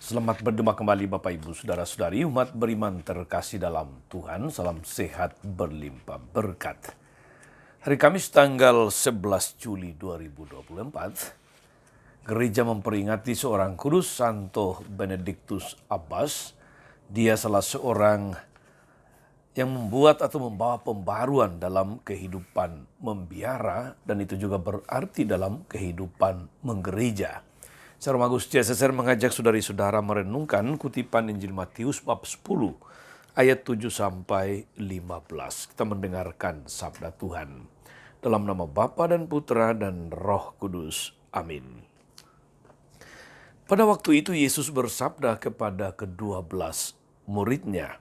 Selamat berjumpa kembali Bapak Ibu Saudara-saudari umat beriman terkasih dalam Tuhan. Salam sehat berlimpah berkat. Hari Kamis tanggal 11 Juli 2024, gereja memperingati seorang kudus, Santo Benedictus Abbas. Dia salah seorang yang membuat atau membawa pembaruan dalam kehidupan membiara, dan itu juga berarti dalam kehidupan menggereja. Saya Romo Agustia Seser mengajak saudari-saudara merenungkan kutipan Injil Matius bab 10 ayat 7 sampai 15. Kita mendengarkan sabda Tuhan. Dalam nama Bapa dan Putra dan Roh Kudus. Amin. Pada waktu itu Yesus bersabda kepada ke-12 muridnya,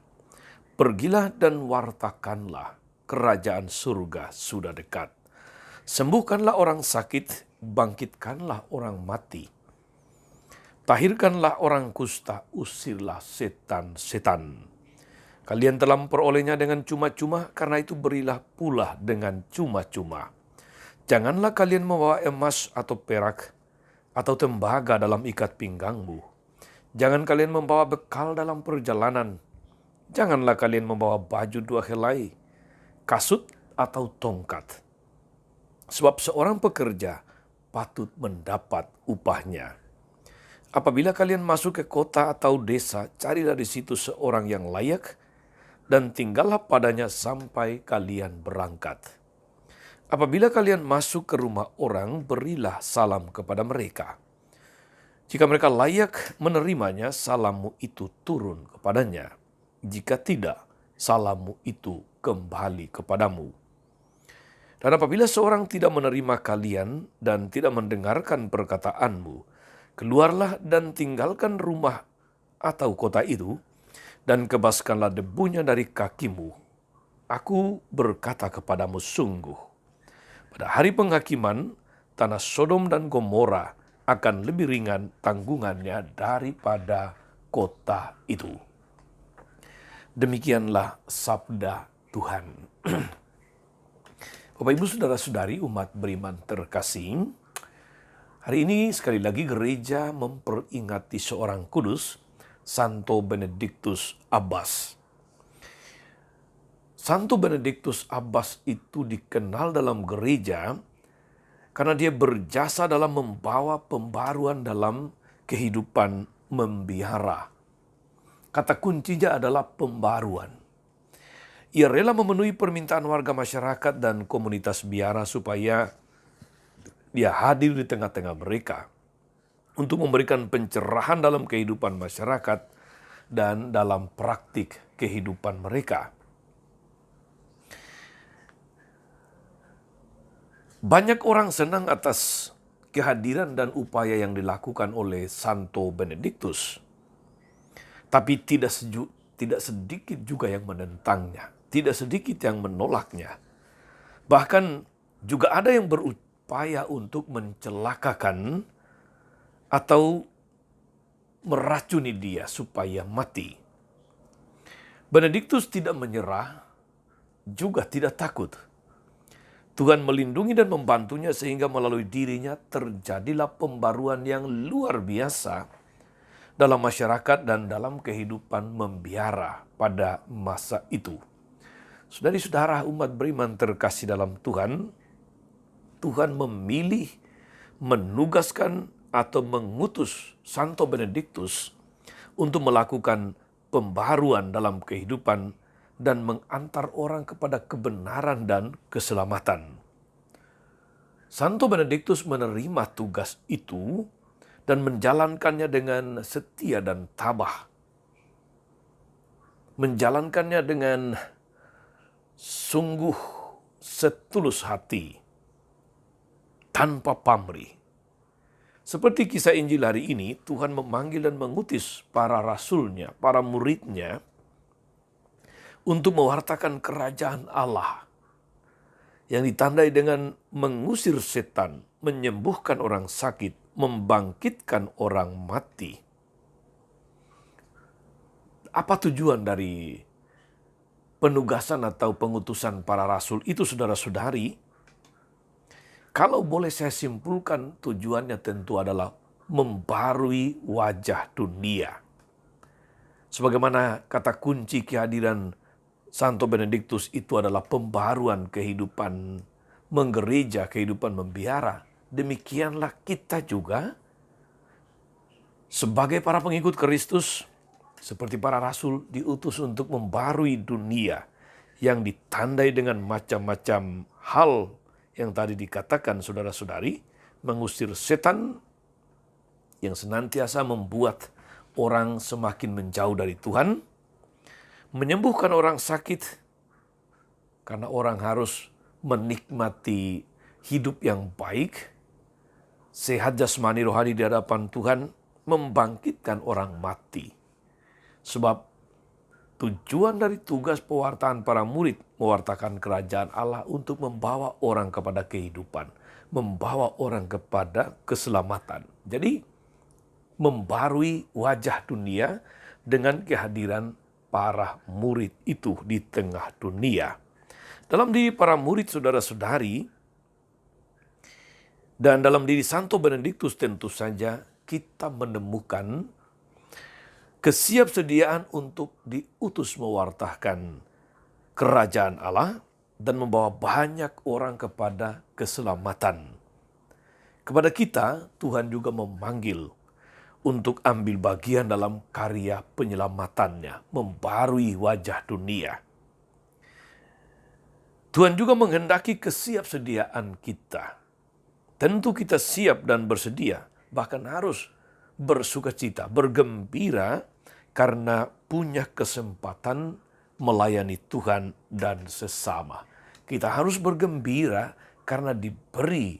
"Pergilah dan wartakanlah, kerajaan surga sudah dekat. Sembuhkanlah orang sakit, bangkitkanlah orang mati. Tahirkanlah orang kusta, usirlah setan-setan. Kalian telah memperolehnya dengan cuma-cuma, karena itu berilah pula dengan cuma-cuma. Janganlah kalian membawa emas atau perak atau tembaga dalam ikat pinggangmu. Jangan kalian membawa bekal dalam perjalanan. Janganlah kalian membawa baju dua helai, kasut atau tongkat. Sebab seorang pekerja patut mendapat upahnya. Apabila kalian masuk ke kota atau desa, carilah di situ seorang yang layak dan tinggallah padanya sampai kalian berangkat. Apabila kalian masuk ke rumah orang, berilah salam kepada mereka. Jika mereka layak menerimanya, salammu itu turun kepadanya. Jika tidak, salammu itu kembali kepadamu. Dan apabila seorang tidak menerima kalian dan tidak mendengarkan perkataanmu, keluarlah dan tinggalkan rumah atau kota itu, dan kebaskanlah debunya dari kakimu. Aku berkata kepadamu, sungguh, pada hari penghakiman, tanah Sodom dan Gomora akan lebih ringan tanggungannya daripada kota itu." Demikianlah sabda Tuhan. Bapak Ibu Saudara-saudari umat beriman terkasih, hari ini sekali lagi gereja memperingati seorang kudus, Santo Benedictus Abbas. Santo Benedictus Abbas itu dikenal dalam gereja karena dia berjasa dalam membawa pembaruan dalam kehidupan membiara. Kata kuncinya adalah pembaruan. Ia rela memenuhi permintaan warga masyarakat dan komunitas biara supaya dia hadir di tengah-tengah mereka untuk memberikan pencerahan dalam kehidupan masyarakat dan dalam praktik kehidupan mereka. Banyak orang senang atas kehadiran dan upaya yang dilakukan oleh Santo Benedictus, tapi tidak sedikit juga yang menentangnya, tidak sedikit yang menolaknya. Bahkan juga ada yang berupaya untuk mencelakakan atau meracuni dia supaya mati. Benedictus tidak menyerah, juga tidak takut. Tuhan melindungi dan membantunya sehingga melalui dirinya terjadilah pembaruan yang luar biasa dalam masyarakat dan dalam kehidupan membiara pada masa itu. Saudari-saudara umat beriman terkasih dalam Tuhan, Tuhan memilih, menugaskan atau mengutus Santo Benedictus untuk melakukan pembaruan dalam kehidupan dan mengantar orang kepada kebenaran dan keselamatan. Santo Benedictus menerima tugas itu dan menjalankannya dengan setia dan tabah. Menjalankannya dengan sungguh setulus hati, tanpa pamrih. Seperti kisah Injil hari ini, Tuhan memanggil dan mengutus para rasulnya, para muridnya, untuk mewartakan kerajaan Allah yang ditandai dengan mengusir setan, menyembuhkan orang sakit, membangkitkan orang mati. Apa tujuan dari penugasan atau pengutusan para rasul itu, saudara-saudari? Kalau boleh saya simpulkan, tujuannya tentu adalah membarui wajah dunia. Sebagaimana kata kunci kehadiran Santo Benediktus itu adalah pembaruan kehidupan menggereja, kehidupan membiara. Demikianlah kita juga sebagai para pengikut Kristus, seperti para rasul, diutus untuk membarui dunia yang ditandai dengan macam-macam hal yang tadi dikatakan saudara-saudari, mengusir setan yang senantiasa membuat orang semakin menjauh dari Tuhan, menyembuhkan orang sakit, karena orang harus menikmati hidup yang baik, sehat jasmani rohani di hadapan Tuhan, membangkitkan orang mati. Sebab tujuan dari tugas pewartaan para murid mewartakan kerajaan Allah untuk membawa orang kepada kehidupan, membawa orang kepada keselamatan. Jadi membarui wajah dunia dengan kehadiran para murid itu di tengah dunia. Dalam diri para murid saudara-saudari dan dalam diri Santo Benediktus tentu saja kita menemukan kesiapsediaan untuk diutus mewartakan kerajaan Allah dan membawa banyak orang kepada keselamatan. Kepada kita, Tuhan juga memanggil untuk ambil bagian dalam karya penyelamatannya, membarui wajah dunia. Tuhan juga menghendaki kesiapsediaan kita. Tentu kita siap dan bersedia, bahkan harus bersukacita, bergembira karena punya kesempatan melayani Tuhan dan sesama. Kita harus bergembira karena diberi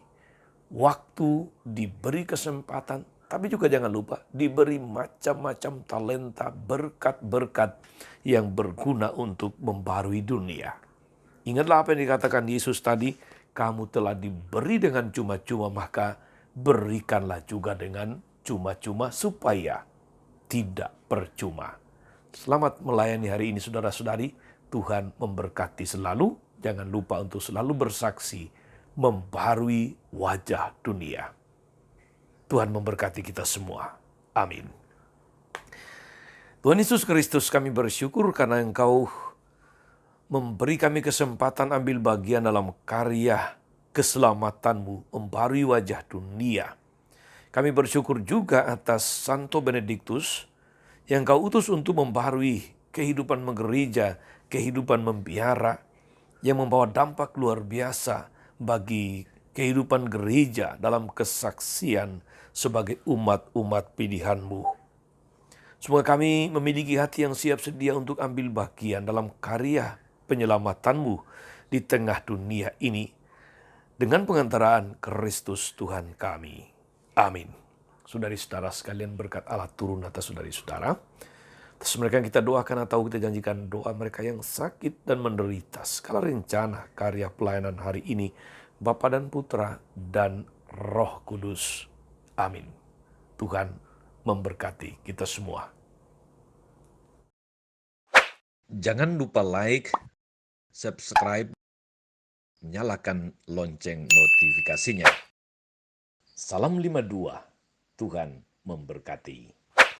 waktu, diberi kesempatan, tapi juga jangan lupa diberi macam-macam talenta, berkat-berkat yang berguna untuk membarui dunia. Ingatlah apa yang dikatakan Yesus tadi, kamu telah diberi dengan cuma-cuma, maka berikanlah juga dengan cuma-cuma supaya tidak percuma. Selamat melayani hari ini saudara-saudari. Tuhan memberkati selalu. Jangan lupa untuk selalu bersaksi membarui wajah dunia. Tuhan memberkati kita semua. Amin. Tuhan Yesus Kristus, kami bersyukur karena Engkau memberi kami kesempatan ambil bagian dalam karya keselamatan-Mu, membarui wajah dunia. Kami bersyukur juga atas Santo Benediktus yang Kau utus untuk membarui kehidupan menggereja, kehidupan membiara, yang membawa dampak luar biasa bagi kehidupan gereja dalam kesaksian sebagai umat-umat pilihan-Mu. Semoga kami memiliki hati yang siap sedia untuk ambil bagian dalam karya penyelamatanmu di tengah dunia ini dengan pengantaraan Kristus Tuhan kami. Amin. Saudari-saudara sekalian, berkat Allah turun atas saudari-saudara. Atas mereka yang kita doakan atau kita janjikan doa mereka yang sakit dan menderita. Segala rencana karya pelayanan hari ini, Bapa dan Putra dan Roh Kudus. Amin. Tuhan memberkati kita semua. Jangan lupa like, subscribe, nyalakan lonceng notifikasinya. Salam 52, Tuhan memberkati.